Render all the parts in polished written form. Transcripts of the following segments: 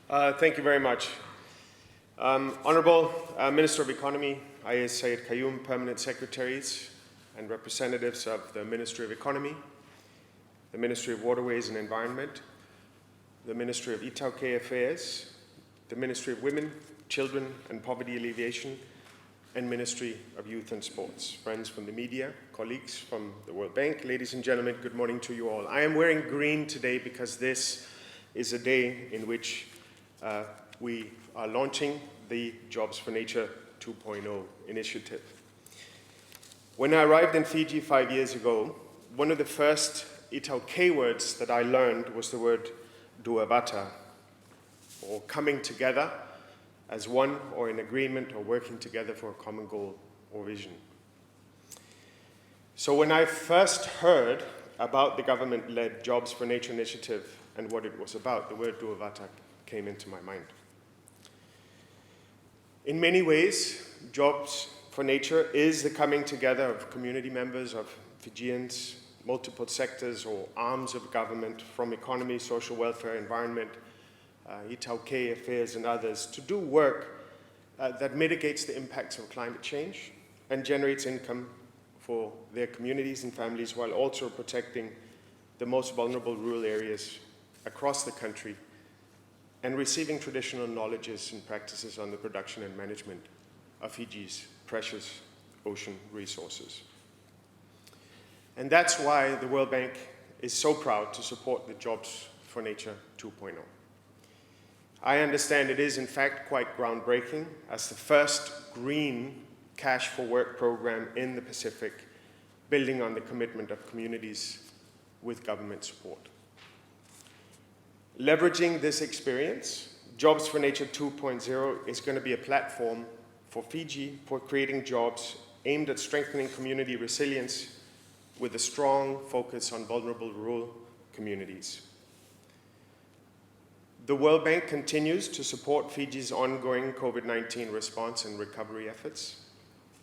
Thank you very much. Honorable Minister of Economy, Ayaz Sayed Qayyum, Permanent Secretaries and representatives of the Ministry of Economy, the Ministry of Waterways and Environment, the Ministry of Itauke Affairs, the Ministry of Women, Children and Poverty Alleviation, and Ministry of Youth and Sports. Friends from the media, colleagues from the World Bank, ladies and gentlemen, good morning to you all. I am wearing green today because this is a day in which we are launching the Jobs for Nature 2.0 initiative. When I arrived in Fiji 5 years ago, one of the first Itauke words that I learned was the word duavata, or coming together as one or in agreement or working together for a common goal or vision. So when I first heard about the government-led Jobs for Nature initiative and what it was about, the word duavata came into my mind. In many ways, Jobs for Nature is the coming together of community members, of Fijians, multiple sectors or arms of government from economy, social welfare, environment, Itauke affairs and others to do work that mitigates the impacts of climate change and generates income for their communities and families while also protecting the most vulnerable rural areas across the country and receiving traditional knowledges and practices on the production and management of Fiji's precious ocean resources. And that's why the World Bank is so proud to support the Jobs for Nature 2.0. I understand it is in fact quite groundbreaking as the first green cash for work program in the Pacific, building on the commitment of communities with government support. Leveraging this experience, Jobs for Nature 2.0 is going to be a platform for Fiji for creating jobs aimed at strengthening community resilience with a strong focus on vulnerable rural communities. The World Bank continues to support Fiji's ongoing COVID-19 response and recovery efforts,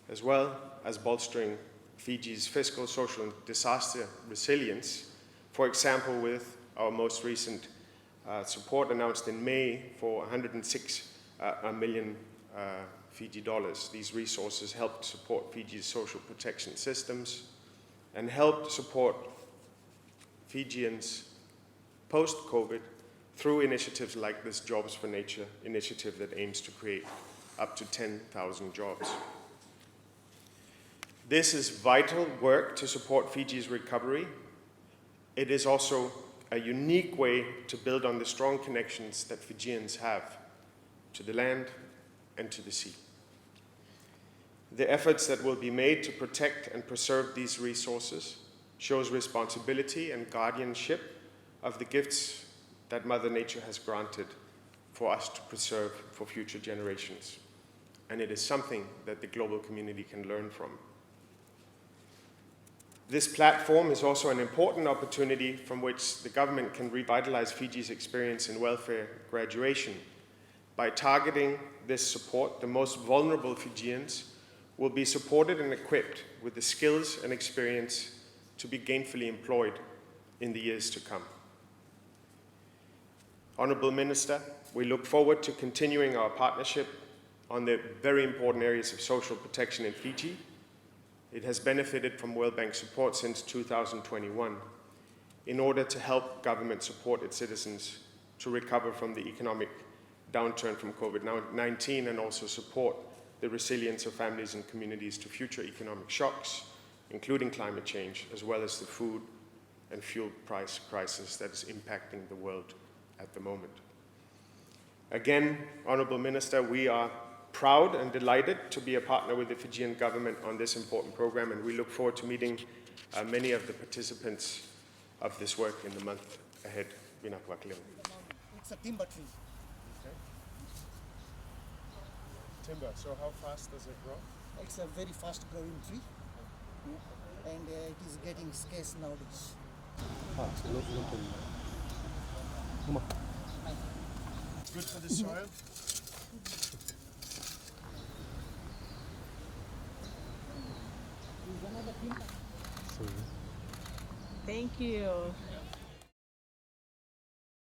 as well as bolstering Fiji's fiscal, social, and disaster resilience, for example, with our most recent support announced in May for 106 million Fiji dollars. These resources helped support Fiji's social protection systems and helped support Fijians post-COVID through initiatives like this Jobs for Nature initiative that aims to create up to 10,000 jobs. This is vital work to support Fiji's recovery. It is also a unique way to build on the strong connections that Fijians have to the land and to the sea. The efforts that will be made to protect and preserve these resources shows responsibility and guardianship of the gifts that Mother Nature has granted for us to preserve for future generations. And it is something that the global community can learn from. This platform is also an important opportunity from which the government can revitalize Fiji's experience in welfare graduation. By targeting this support, the most vulnerable Fijians will be supported and equipped with the skills and experience to be gainfully employed in the years to come. Honourable Minister, we look forward to continuing our partnership on the very important areas of social protection in Fiji. It has benefited from World Bank support since 2021 in order to help government support its citizens to recover from the economic downturn from COVID-19 and also support the resilience of families and communities to future economic shocks, including climate change, as well as the food and fuel price crisis that is impacting the world at the moment. Again, Honourable Minister, we are proud and delighted to be a partner with the Fijian government on this important program, and we look forward to meeting many of the participants of this work in the month ahead. It's a timber tree. Okay. Timber, so how fast does it grow? It's a very fast growing tree, and it is getting scarce nowadays. It's good for the soil. Thank you.